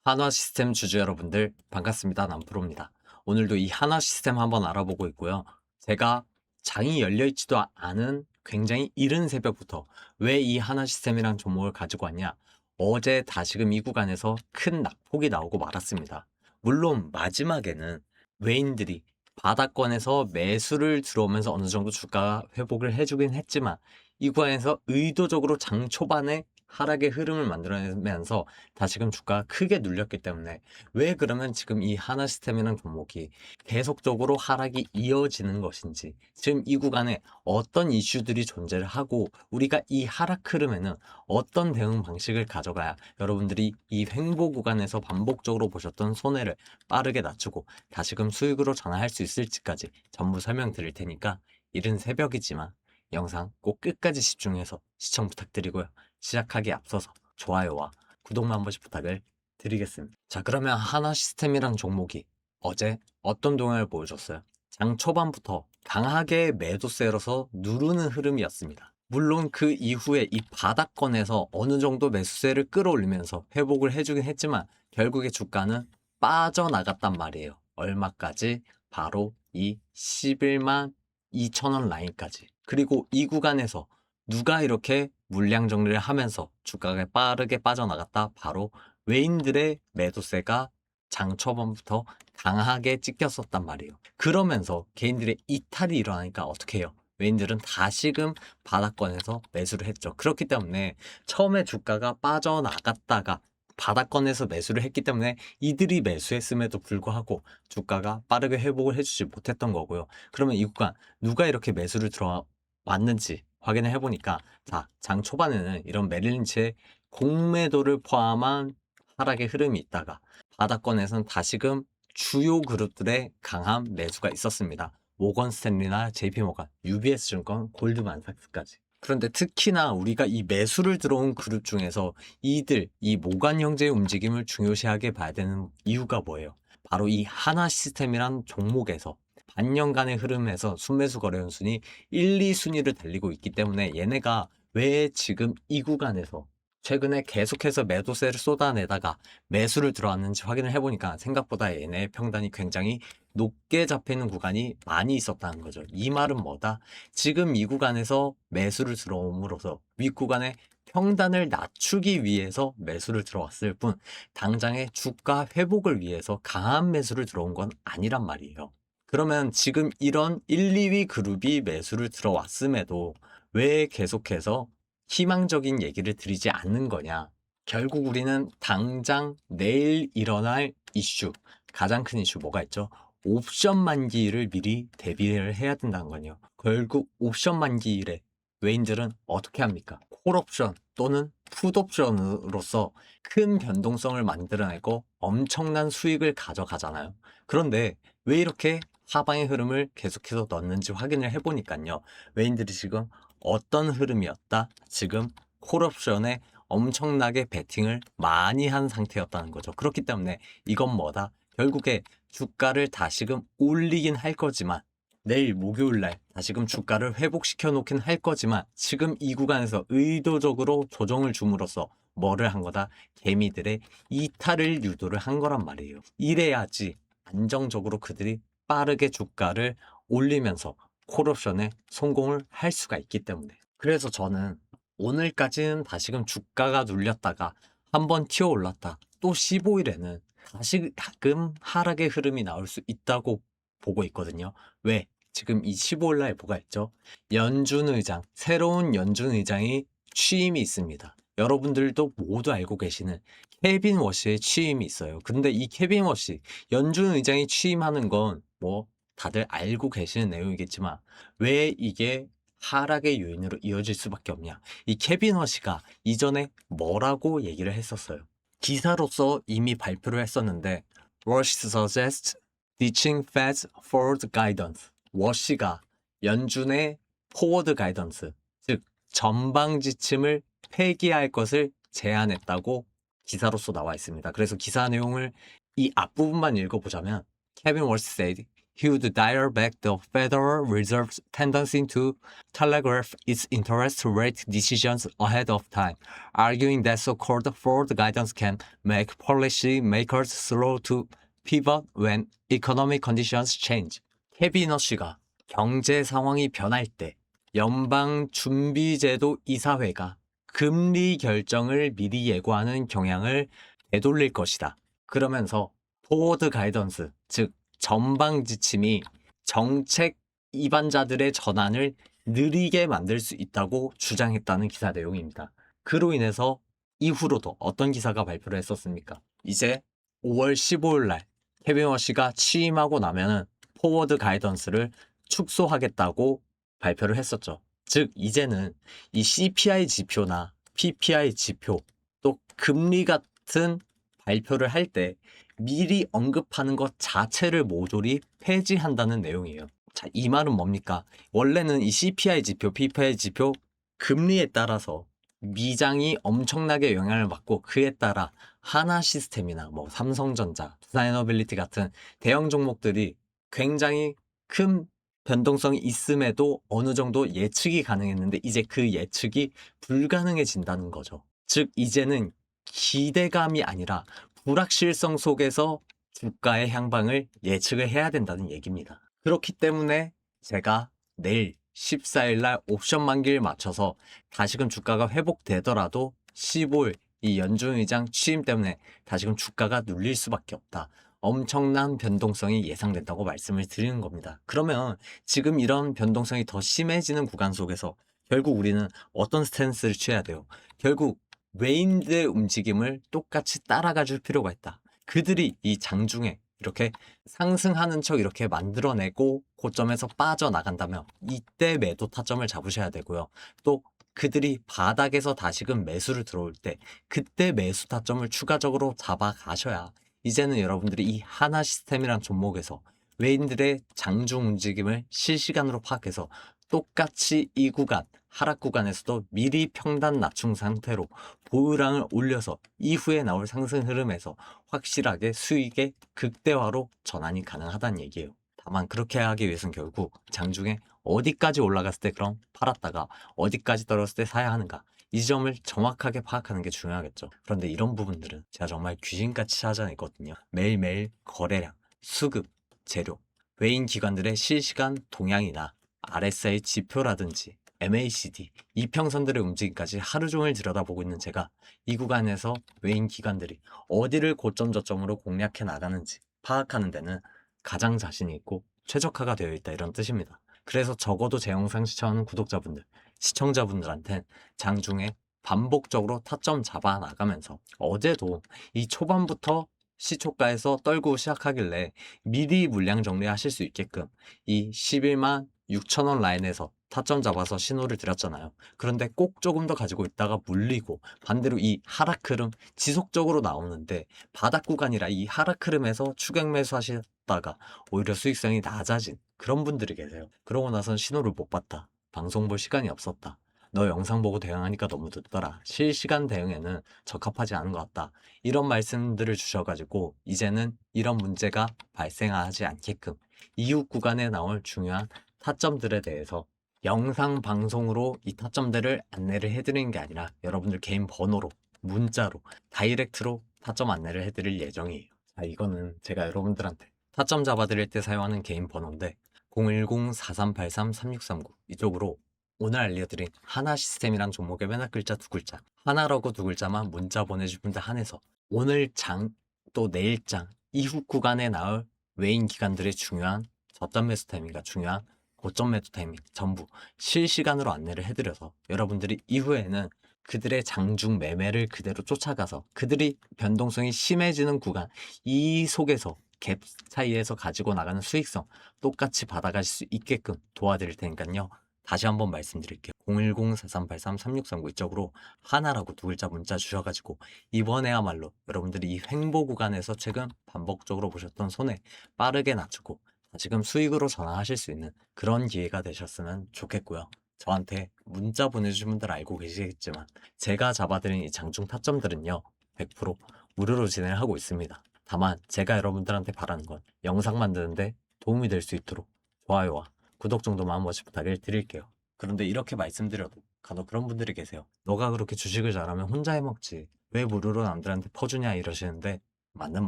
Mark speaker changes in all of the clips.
Speaker 1: 한화 시스템 주주 여러분들 반갑습니다. 남프로입니다. 오늘도 이 한화 시스템 한번 알아보고 있고요. 제가 장이 열려있지도 않은 굉장히 이른 새벽부터 왜 이 한화 시스템이란 종목을 가지고 왔냐? 어제 다시금 이 구간에서 큰 낙폭이 나오고 말았습니다. 물론 마지막에는 외인들이 바닥권에서 매수를 들어오면서 어느 정도 주가 회복을 해주긴 했지만 이 구간에서 의도적으로 장 초반에 하락의 흐름을 만들어내면서 다시금 주가가 크게 눌렸기 때문에 왜 그러면 지금 이 하나시스템이라는 종목이 계속적으로 하락이 이어지는 것인지, 지금 이 구간에 어떤 이슈들이 존재를 하고 우리가 이 하락 흐름에는 어떤 대응 방식을 가져가야 여러분들이 이 횡보 구간에서 반복적으로 보셨던 손해를 빠르게 낮추고 다시금 수익으로 전환할 수 있을지까지 전부 설명드릴 테니까 이른 새벽이지만 영상 꼭 끝까지 집중해서 시청 부탁드리고요. 시작하기에 앞서서 좋아요와 구독만 한 번씩 부탁을 드리겠습니다. 자, 그러면 하나 시스템이란 종목이 어제 어떤 동향을 보여줬어요? 장 초반부터 강하게 매도세로서 누르는 흐름이었습니다. 물론 그 이후에 이 바닥권에서 어느 정도 매수세를 끌어올리면서 회복을 해주긴 했지만 결국에 주가는 빠져나갔단 말이에요. 얼마까지? 바로 이 11만 2천 원 라인까지. 그리고 이 구간에서 누가 이렇게 물량 정리를 하면서 주가가 빠르게 빠져나갔다? 바로 외인들의 매도세가 장 초반부터 강하게 찍혔었단 말이에요. 그러면서 개인들의 이탈이 일어나니까 어떻게 해요? 외인들은 다시금 바닥권에서 매수를 했죠. 그렇기 때문에 처음에 주가가 빠져나갔다가 바닥권에서 매수를 했기 때문에 이들이 매수했음에도 불구하고 주가가 빠르게 회복을 해주지 못했던 거고요. 그러면 이 구간 누가 이렇게 매수를 들어왔는지 확인을 해보니까, 자, 장 초반에는 이런 메릴린치의 공매도를 포함한 하락의 흐름이 있다가 바닥권에서는 다시금 주요 그룹들의 강한 매수가 있었습니다. 모건 스탠리나 JP모건, UBS증권, 골드만삭스까지. 그런데 특히나 우리가 이 매수를 들어온 그룹 중에서 이 모간 형제의 움직임을 중요시하게 봐야 되는 이유가 뭐예요? 바로 이 하나 시스템이란 종목에서 반년간의 흐름에서 순매수 거래 연순이 1, 2순위를 달리고 있기 때문에 얘네가 왜 지금 이 구간에서 최근에 계속해서 매도세를 쏟아내다가 매수를 들어왔는지 확인을 해보니까 생각보다 얘네의 평단이 굉장히 높게 잡히는 구간이 많이 있었다는 거죠. 이 말은 뭐다? 지금 이 구간에서 매수를 들어옴으로써 윗구간의 평단을 낮추기 위해서 매수를 들어왔을 뿐 당장의 주가 회복을 위해서 강한 매수를 들어온 건 아니란 말이에요. 그러면 지금 이런 1, 2위 그룹이 매수를 들어왔음에도 왜 계속해서 희망적인 얘기를 드리지 않는 거냐? 결국 우리는 당장 내일 일어날 이슈, 가장 큰 이슈 뭐가 있죠? 옵션 만기일을 미리 대비를 해야 된다는 거예요. 결국 옵션 만기일에 외인들은 어떻게 합니까? 콜옵션 또는 풋옵션으로서 큰 변동성을 만들어내고 엄청난 수익을 가져가잖아요. 그런데 왜 이렇게 하방의 흐름을 계속해서 넣는지 확인을 해보니까요. 외인들이 지금 어떤 흐름이었다? 지금 콜옵션에 엄청나게 베팅을 많이 한 상태였다는 거죠. 그렇기 때문에 이건 뭐다? 결국에 주가를 다시금 올리긴 할 거지만 내일 목요일 날 다시금 주가를 회복시켜 놓긴 할 거지만 지금 이 구간에서 의도적으로 조정을 줌으로써 뭐를 한 거다? 개미들의 이탈을 유도를 한 거란 말이에요. 이래야지 안정적으로 그들이 빠르게 주가를 올리면서 콜옵션에 성공을 할 수가 있기 때문에. 그래서 저는 오늘까지는 다시금 주가가 눌렸다가 한번 튀어 올랐다. 또 15일에는 다시금 하락의 흐름이 나올 수 있다고 보고 있거든요. 왜? 지금 이 15일 날 뭐가 있죠? 연준 의장, 새로운 연준 의장이 취임이 있습니다. 여러분들도 모두 알고 계시는 케빈 워시의 취임이 있어요. 근데 이 케빈 워시, 연준 의장이 취임하는 건 뭐 다들 알고 계시는 내용이겠지만 왜 이게 하락의 요인으로 이어질 수밖에 없냐? 이 케빈 워시가 이전에 뭐라고 얘기를 했었어요. 기사로서 이미 발표를 했었는데 Rush suggests ditching Fed's forward guidance. 워시가 연준의 포워드 가이던스, 즉 전방 지침을 폐기할 것을 제안했다고 기사로서 나와 있습니다. 그래서 기사 내용을 이 앞부분만 읽어보자면 Kevin Walsh said he would dial back the Federal Reserve's tendency to telegraph its interest rate decisions ahead of time, arguing that so-called forward guidance can make policy makers slow to pivot when economic conditions change. 케빈 허쉬가 경제 상황이 변할 때 연방준비제도 이사회가 금리 결정을 미리 예고하는 경향을 되돌릴 것이다. 그러면서 포워드 가이던스, 즉 전방 지침이 정책 입안자들의 전환을 느리게 만들 수 있다고 주장했다는 기사 내용입니다. 그로 인해서 이후로도 어떤 기사가 발표를 했었습니까? 이제 5월 15일 날 케빈 허쉬가 취임하고 나면은 포워드 가이던스를 축소하겠다고 발표를 했었죠. 즉 이제는 이 CPI 지표나 PPI 지표 또 금리 같은 발표를 할 때 미리 언급하는 것 자체를 모조리 폐지한다는 내용이에요. 자, 이 말은 뭡니까? 원래는 이 CPI 지표, PPI 지표 금리에 따라서 미장이 엄청나게 영향을 받고 그에 따라 하나시스템이나 뭐 삼성전자, 두산에너빌리티 같은 대형 종목들이 굉장히 큰 변동성이 있음에도 어느 정도 예측이 가능했는데 이제 그 예측이 불가능해진다는 거죠. 즉 이제는 기대감이 아니라 불확실성 속에서 주가의 향방을 예측을 해야 된다는 얘기입니다. 그렇기 때문에 제가 내일 14일 날 옵션 만기를 맞춰서 다시금 주가가 회복되더라도 15일 이 연준 의장 취임 때문에 다시금 주가가 눌릴 수밖에 없다. 엄청난 변동성이 예상된다고 말씀을 드리는 겁니다. 그러면 지금 이런 변동성이 더 심해지는 구간 속에서 결국 우리는 어떤 스탠스를 취해야 돼요? 결국 외인들의 움직임을 똑같이 따라가 줄 필요가 있다. 그들이 이 장중에 이렇게 상승하는 척 이렇게 만들어내고 고점에서 빠져나간다면 이때 매도 타점을 잡으셔야 되고요. 또 그들이 바닥에서 다시금 매수를 들어올 때 그때 매수 타점을 추가적으로 잡아가셔야 이제는 여러분들이 이 하나 시스템이란 종목에서 외인들의 장중 움직임을 실시간으로 파악해서 똑같이 이 구간 하락 구간에서도 미리 평단 낮춘 상태로 보유량을 올려서 이후에 나올 상승 흐름에서 확실하게 수익의 극대화로 전환이 가능하다는 얘기예요. 다만 그렇게 하기 위해서는 결국 장중에 어디까지 올라갔을 때 그럼 팔았다가 어디까지 떨어졌을 때 사야 하는가 이 점을 정확하게 파악하는 게 중요하겠죠. 그런데 이런 부분들은 제가 정말 귀신같이 찾아냈거든요. 매일매일 거래량, 수급, 재료, 외인 기관들의 실시간 동향이나 RSI 지표라든지 MACD, 이평선들의 움직임까지 하루 종일 들여다보고 있는 제가 이 구간에서 외인 기관들이 어디를 고점 저점으로 공략해 나가는지 파악하는 데는 가장 자신이 있고 최적화가 되어 있다 이런 뜻입니다. 그래서 적어도 제 영상 시청하는 구독자분들, 시청자분들한텐 장중에 반복적으로 타점 잡아 나가면서 어제도 이 초반부터 시초가에서 떨고 시작하길래 미리 물량 정리하실 수 있게끔 이 11만 6천원 라인에서 타점 잡아서 신호를 드렸잖아요. 그런데 꼭 조금 더 가지고 있다가 물리고 반대로 이 하락 흐름 지속적으로 나오는데 바닥 구간이라 이 하락 흐름에서 추격 매수하시다가 오히려 수익성이 낮아진 그런 분들이 계세요. 그러고 나선 신호를 못 봤다. 방송 볼 시간이 없었다. 너 영상 보고 대응하니까 너무 늦더라. 실시간 대응에는 적합하지 않은 것 같다. 이런 말씀들을 주셔가지고 이제는 이런 문제가 발생하지 않게끔 이후 구간에 나올 중요한 타점들에 대해서 영상 방송으로 이 타점들을 안내를 해드리는 게 아니라 여러분들 개인 번호로 문자로 다이렉트로 타점 안내를 해드릴 예정이에요. 자, 이거는 제가 여러분들한테 타점 잡아드릴 때 사용하는 개인 번호인데 010-4383-3639 이쪽으로 오늘 알려드린 하나 시스템이란 종목의 맨 앞 글자 두 글자 하나라고 두 글자만 문자 보내주신 분들 한해서 오늘 장 또 내일 장 이후 구간에 나올 외인 기관들의 중요한 저점 매수 타이밍과 중요한 고점 매도 타이밍 전부 실시간으로 안내를 해드려서 여러분들이 이후에는 그들의 장중 매매를 그대로 쫓아가서 그들이 변동성이 심해지는 구간 이 속에서 갭 차이에서 가지고 나가는 수익성 똑같이 받아가실 수 있게끔 도와드릴 테니까요. 다시 한번 말씀드릴게요. 010-4383-3639 이쪽으로 하나라고 두 글자 문자 주셔가지고 이번에야말로 여러분들이 이 횡보 구간에서 최근 반복적으로 보셨던 손해 빠르게 낮추고 지금 수익으로 전환하실 수 있는 그런 기회가 되셨으면 좋겠고요. 저한테 문자 보내주신 분들 알고 계시겠지만 제가 잡아드린 이 장중 타점들은요 100% 무료로 진행을 하고 있습니다. 다만 제가 여러분들한테 바라는 건 영상 만드는데 도움이 될 수 있도록 좋아요와 구독 정도만 한 번씩 부탁을 드릴게요. 그런데 이렇게 말씀드려도 간혹 그런 분들이 계세요. 너가 그렇게 주식을 잘하면 혼자 해먹지 왜 무료로 남들한테 퍼주냐 이러시는데 맞는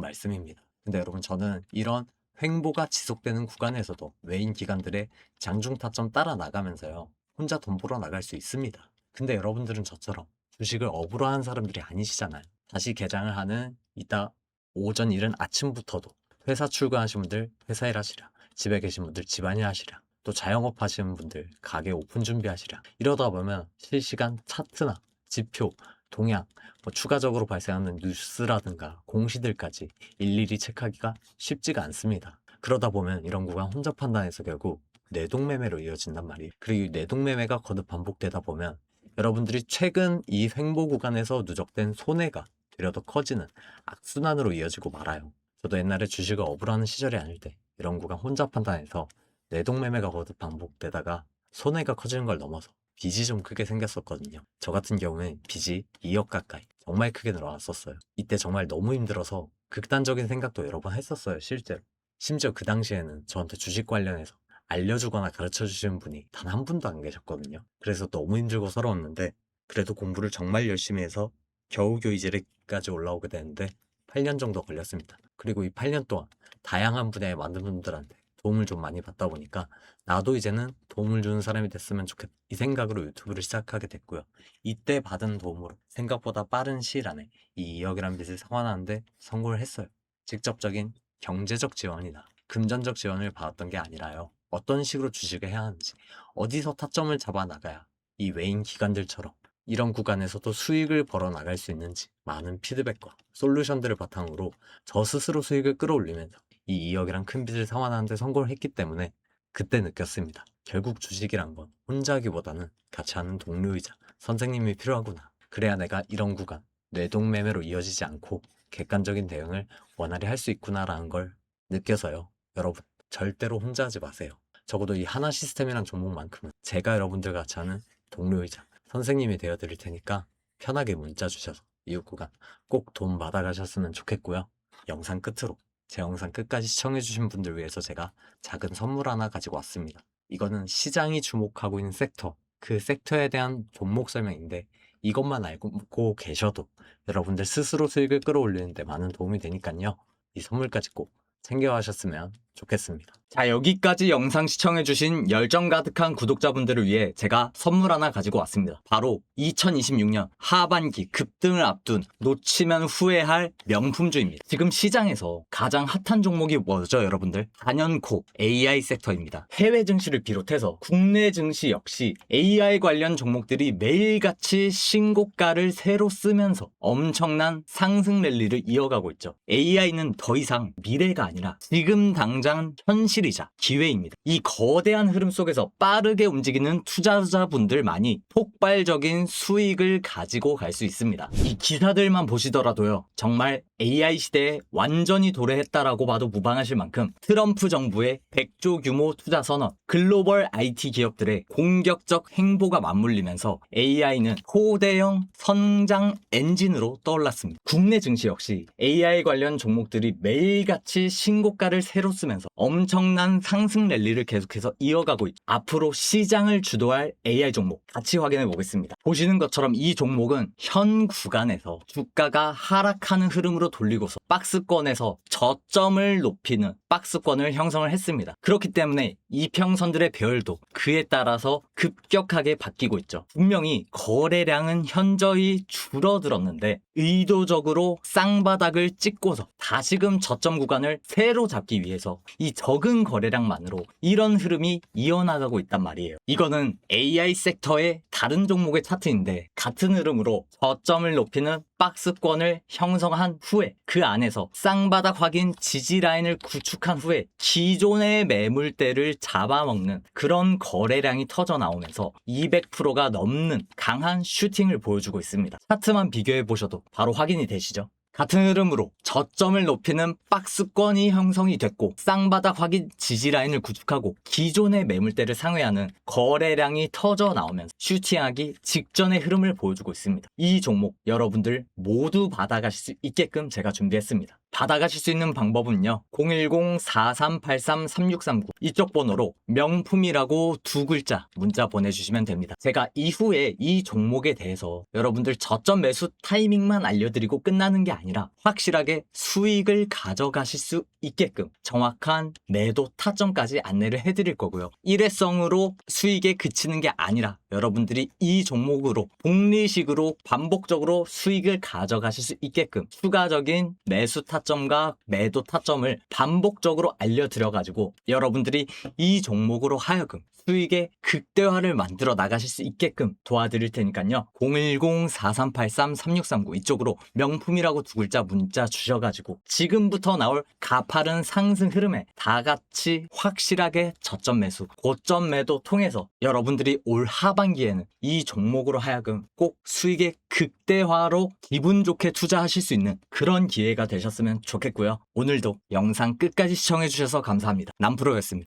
Speaker 1: 말씀입니다. 근데 여러분 저는 이런 횡보가 지속되는 구간에서도 외인 기관들의 장중 타점 따라 나가면서요. 혼자 돈 벌어 나갈 수 있습니다. 근데 여러분들은 저처럼 주식을 업으로 하는 사람들이 아니시잖아요. 다시 개장을 하는 이따 오전 이른 아침부터도 회사 출근하신 분들 회사 일 하시랴, 집에 계신 분들 집안일 하시랴, 또 자영업 하시는 분들 가게 오픈 준비하시랴. 이러다 보면 실시간 차트나 지표, 동향, 추가적으로 발생하는 뉴스라든가 공시들까지 일일이 체크하기가 쉽지가 않습니다. 그러다 보면 이런 구간 혼자 판단해서 결국 내동매매로 이어진단 말이에요. 그리고 이 내동매매가 거듭 반복되다 보면 여러분들이 최근 이 횡보 구간에서 누적된 손해가 되려 더 커지는 악순환으로 이어지고 말아요. 저도 옛날에 주식을 업으로 하는 시절이 아닐 때 이런 구간 혼자 판단해서 내동매매가 거듭 반복되다가 손해가 커지는 걸 넘어서 빚이 좀 크게 생겼었거든요. 저 같은 경우엔 빚이 2억 가까이 정말 크게 늘어났었어요. 이때 정말 너무 힘들어서 극단적인 생각도 여러 번 했었어요, 실제로. 심지어 그 당시에는 저한테 주식 관련해서 알려주거나 가르쳐 주시는 분이 단 한 분도 안 계셨거든요. 그래서 너무 힘들고 서러웠는데 그래도 공부를 정말 열심히 해서 겨우 이제까지 올라오게 되는데 8년 정도 걸렸습니다. 그리고 이 8년 동안 다양한 분야의 많은 분들한테 도움을 좀 많이 받다 보니까 나도 이제는 도움을 주는 사람이 됐으면 좋겠다. 이 생각으로 유튜브를 시작하게 됐고요. 이때 받은 도움으로 생각보다 빠른 시일 안에 이 2억이라는 빚을 상환하는데 성공을 했어요. 직접적인 경제적 지원이나 금전적 지원을 받았던 게 아니라요. 어떤 식으로 주식을 해야 하는지, 어디서 타점을 잡아 나가야 이 외인 기관들처럼 이런 구간에서도 수익을 벌어 나갈 수 있는지 많은 피드백과 솔루션들을 바탕으로 저 스스로 수익을 끌어올리면서 이 2억이란 큰 빚을 상환하는 데 성공을 했기 때문에 그때 느꼈습니다. 결국 주식이란 건 혼자 하기보다는 같이 하는 동료이자 선생님이 필요하구나. 그래야 내가 이런 구간, 뇌동매매로 이어지지 않고 객관적인 대응을 원활히 할 수 있구나라는 걸 느껴서요. 여러분, 절대로 혼자 하지 마세요. 적어도 이 하나 시스템이란 종목만큼은 제가 여러분들 같이 하는 동료이자 선생님이 되어 드릴 테니까 편하게 문자 주셔서 이웃 구간 꼭 돈 받아가셨으면 좋겠고요. 영상 끝으로 제 영상 끝까지 시청해주신 분들 위해서 제가 작은 선물 하나 가지고 왔습니다. 이거는 시장이 주목하고 있는 섹터, 그 섹터에 대한 종목 설명인데 이것만 알고 계셔도 여러분들 스스로 수익을 끌어올리는데 많은 도움이 되니까요. 이 선물까지 꼭 챙겨가셨으면 좋겠습니다.
Speaker 2: 자, 여기까지 영상 시청해주신 열정 가득한 구독자분들을 위해 제가 선물 하나 가지고 왔습니다. 바로 2026년 하반기 급등을 앞둔 놓치면 후회할 명품주입니다. 지금 시장에서 가장 핫한 종목이 뭐죠, 여러분들? 단연코 AI 섹터입니다. 해외 증시를 비롯해서 국내 증시 역시 AI 관련 종목들이 매일같이 신고가를 새로 쓰면서 엄청난 상승 랠리를 이어가고 있죠. AI는 더 이상 미래가 아니라 지금 당장 현실이자 기회입니다. 이 거대한 흐름 속에서 빠르게 움직이는 투자자분들만이 폭발적인 수익을 가지고 갈 수 있습니다. 이 기사들만 보시더라도요, 정말 AI 시대에 완전히 도래했다라고 봐도 무방하실 만큼 트럼프 정부의 100조 규모 투자 선언, 글로벌 IT 기업들의 공격적 행보가 맞물리면서 AI는 초대형 성장 엔진으로 떠올랐습니다. 국내 증시 역시 AI 관련 종목들이 매일같이 신고가를 새로 쓰면서 엄청난 상승 랠리를 계속해서 이어가고 있죠. 앞으로 시장을 주도할 AI 종목 같이 확인해 보겠습니다. 보시는 것처럼 이 종목은 현 구간에서 주가가 하락하는 흐름으로 돌리고서 박스권에서 저점을 높이는 박스권을 형성을 했습니다. 그렇기 때문에 이평선들의 배열도 그에 따라서 급격하게 바뀌고 있죠. 분명히 거래량은 현저히 줄어들었는데 의도적으로 쌍바닥을 찍고서 다시금 저점 구간을 새로 잡기 위해서 이 적은 거래량만으로 이런 흐름이 이어나가고 있단 말이에요. 이거는 AI 섹터의 다른 종목의 차트인데 같은 흐름으로 저점을 높이는 박스권을 형성한 후에 그 안에서 쌍바닥 확인 지지 라인을 구축한 후에 기존의 매물대를 잡아먹는 그런 거래량이 터져 나오면서 200%가 넘는 강한 슈팅을 보여주고 있습니다. 차트만 비교해 보셔도 바로 확인이 되시죠? 같은 흐름으로 저점을 높이는 박스권이 형성이 됐고 쌍바닥 확인 지지라인을 구축하고 기존의 매물대를 상회하는 거래량이 터져 나오면서 슈팅하기 직전의 흐름을 보여주고 있습니다. 이 종목 여러분들 모두 받아가실 수 있게끔 제가 준비했습니다. 받아가실 수 있는 방법은요. 010-4383-3639 이쪽 번호로 명품이라고 두 글자 문자 보내주시면 됩니다. 제가 이후에 이 종목에 대해서 여러분들 저점 매수 타이밍만 알려드리고 끝나는 게 아니라 확실하게 수익을 가져가실 수 있게끔 정확한 매도 타점까지 안내를 해드릴 거고요. 일회성으로 수익에 그치는 게 아니라 여러분들이 이 종목으로 복리식으로 반복적으로 수익을 가져가실 수 있게끔 추가적인 매수 타점과 매도 타점을 반복적으로 알려드려가지고 여러분들이 이 종목으로 하여금 수익의 극대화를 만들어 나가실 수 있게끔 도와드릴 테니까요. 010-4383-3639 이쪽으로 명품이라고 두 글자 문자 주셔가지고 지금부터 나올 가파른 상승 흐름에 다 같이 확실하게 저점 매수, 고점 매도 통해서 여러분들이 올 하반기에는 이 종목으로 하여금 꼭 수익의 극대화로 기분 좋게 투자하실 수 있는 그런 기회가 되셨으면 좋겠고요. 오늘도 영상 끝까지 시청해주셔서 감사합니다. 남프로였습니다.